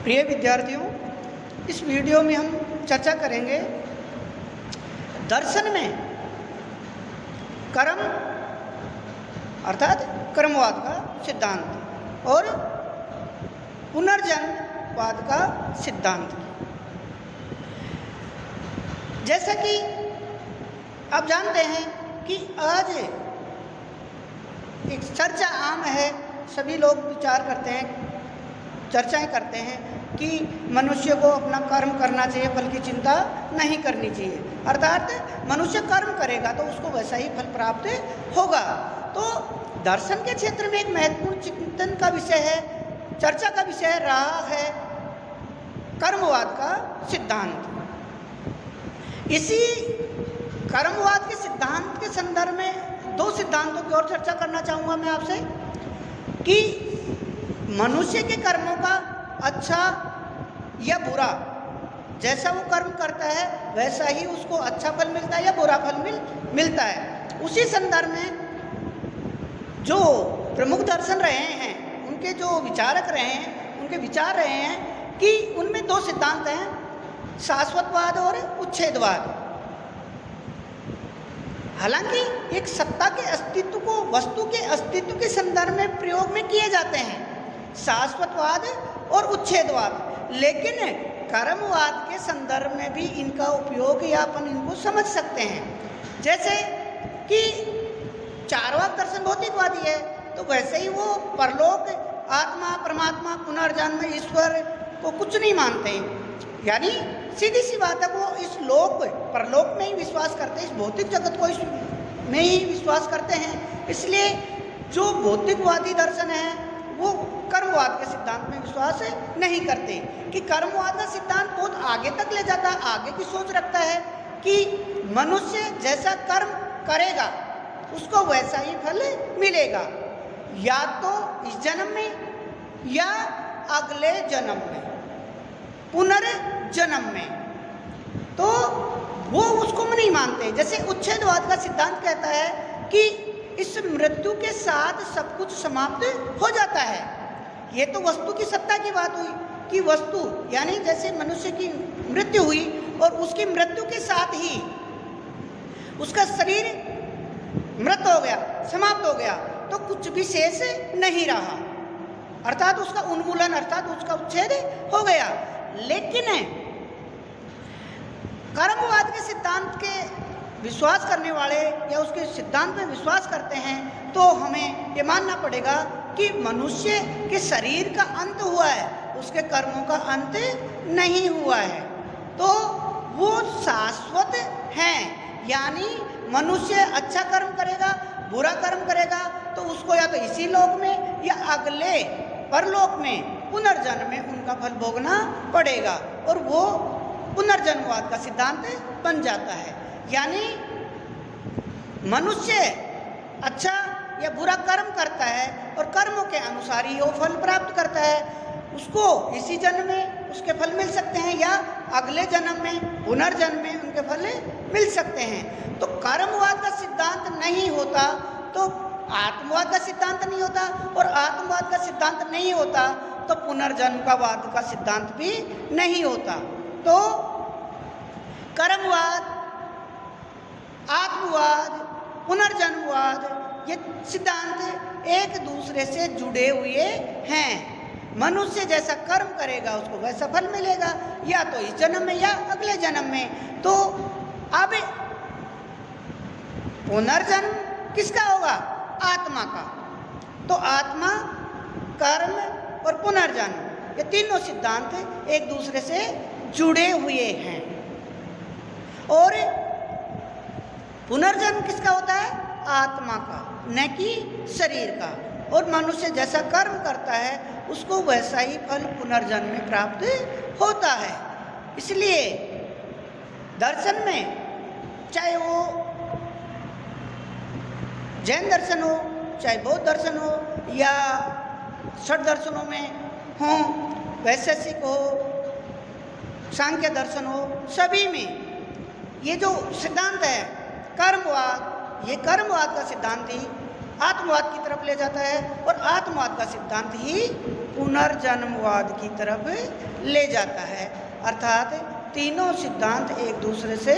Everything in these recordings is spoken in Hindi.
प्रिय विद्यार्थियों, इस वीडियो में हम चर्चा करेंगे दर्शन में कर्म अर्थात कर्मवाद का सिद्धांत और पुनर्जन्मवाद का सिद्धांत। जैसा कि आप जानते हैं कि आज एक चर्चा आम है, सभी लोग विचार करते हैं, चर्चाएं करते हैं कि मनुष्य को अपना कर्म करना चाहिए, फल की चिंता नहीं करनी चाहिए। अर्थात मनुष्य कर्म करेगा तो उसको वैसा ही फल प्राप्त होगा। तो दर्शन के क्षेत्र में एक महत्वपूर्ण चिंतन का विषय है, चर्चा का विषय रहा है कर्मवाद का सिद्धांत। इसी कर्मवाद के सिद्धांत के संदर्भ में दो सिद्धांतों की ओर चर्चा करना चाहूँगा मैं आपसे कि मनुष्य के कर्मों का अच्छा या बुरा, जैसा वो कर्म करता है वैसा ही उसको अच्छा फल मिलता है या बुरा फल मिलता है। उसी संदर्भ में जो प्रमुख दर्शन रहे हैं, उनके जो विचारक रहे हैं, उनके विचार रहे हैं कि उनमें दो सिद्धांत हैं, शाश्वतवाद और उच्छेदवाद। हालांकि एक सत्ता के अस्तित्व को वस्तु के अस्तित्व के संदर्भ में प्रयोग में किए जाते हैं शाश्वतवाद और उच्छेदवाद, लेकिन कर्मवाद के संदर्भ में भी इनका उपयोग या अपन इनको समझ सकते हैं। जैसे कि चार्वाक दर्शन भौतिकवादी है तो वैसे ही वो परलोक, आत्मा, परमात्मा, पुनर्जन्म, ईश्वर को कुछ नहीं मानते, यानी सीधी सी बात है वो इस लोक परलोक में ही विश्वास करते हैं, इस भौतिक जगत को में ही विश्वास करते हैं। इसलिए जो भौतिकवादी दर्शन है वो कर्मवाद के सिद्धांत में विश्वास नहीं करते कि कर्मवाद का सिद्धांत बहुत आगे तक ले जाता है, आगे की सोच रखता है कि मनुष्य जैसा कर्म करेगा उसको वैसा ही फल मिलेगा, या तो इस जन्म में या अगले जन्म में, पुनर्जन्म में। तो वो उसको नहीं मानते। जैसे उच्छेदवाद का सिद्धांत कहता है कि इस मृत्यु के साथ सब कुछ समाप्त हो जाता है। ये तो वस्तु की सत्ता की बात हुई कि वस्तु यानी जैसे मनुष्य की मृत्यु हुई और उसकी मृत्यु के साथ ही उसका शरीर मृत हो गया, समाप्त हो गया, तो कुछ भी शेष नहीं रहा, अर्थात उसका उन्मूलन अर्थात उसका उच्छेद हो गया। लेकिन कर्मवाद के सिद्धांत के विश्वास करने वाले या उसके सिद्धांत में विश्वास करते हैं तो हमें ये मानना पड़ेगा कि मनुष्य के शरीर का अंत हुआ है, उसके कर्मों का अंत नहीं हुआ है, तो वो शाश्वत हैं। यानी मनुष्य अच्छा कर्म करेगा, बुरा कर्म करेगा तो उसको या तो इसी लोक में या अगले परलोक में पुनर्जन्म में उनका फल भोगना पड़ेगा, और वो पुनर्जन्मवाद का सिद्धांत बन जाता है। यानी मनुष्य अच्छा या बुरा कर्म करता है और कर्मों के अनुसार ही वो फल प्राप्त करता है, उसको इसी जन्म में उसके फल मिल सकते हैं या अगले जन्म में पुनर्जन्म में उनके फल मिल सकते हैं। तो कर्मवाद का सिद्धांत नहीं होता तो आत्मवाद का सिद्धांत नहीं होता, और आत्मवाद का सिद्धांत नहीं होता तो पुनर्जन्म का वाद का सिद्धांत भी नहीं होता। तो कर्मवाद, आत्मवाद, पुनर्जन्मवाद ये सिद्धांत एक दूसरे से जुड़े हुए हैं। मनुष्य जैसा कर्म करेगा उसको वैसा फल मिलेगा, या तो इस जन्म में या अगले जन्म में। तो अब पुनर्जन्म किसका होगा? आत्मा का। तो आत्मा, कर्म और पुनर्जन्म ये तीनों सिद्धांत एक दूसरे से जुड़े हुए हैं। और पुनर्जन्म किसका होता है? आत्मा का, न कि शरीर का। और मनुष्य जैसा कर्म करता है उसको वैसा ही फल पुनर्जन्म में प्राप्त होता है। इसलिए दर्शन में चाहे वो जैन दर्शन हो, चाहे बौद्ध दर्शन हो या षट दर्शनों में हो, वैशेषिक हो, सांख्य दर्शन हो, सभी में ये जो सिद्धांत है कर्मवाद, ये कर्मवाद का सिद्धांत ही आत्मवाद की तरफ ले जाता है और आत्मवाद का सिद्धांत ही पुनर्जन्मवाद की तरफ ले जाता है। अर्थात तीनों सिद्धांत एक दूसरे से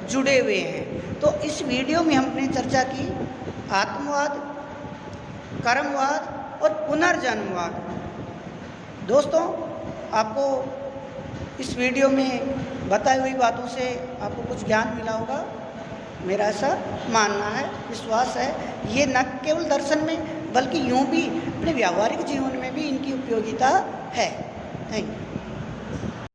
जुड़े हुए हैं। तो इस वीडियो में हमने चर्चा की आत्मवाद, कर्मवाद और पुनर्जन्मवाद। दोस्तों, आपको इस वीडियो में बताई हुई बातों से आपको कुछ ज्ञान मिला होगा, मेरा ऐसा मानना है, विश्वास है। ये न केवल दर्शन में बल्कि यूँ भी अपने व्यावहारिक जीवन में भी इनकी उपयोगिता है। Thank you.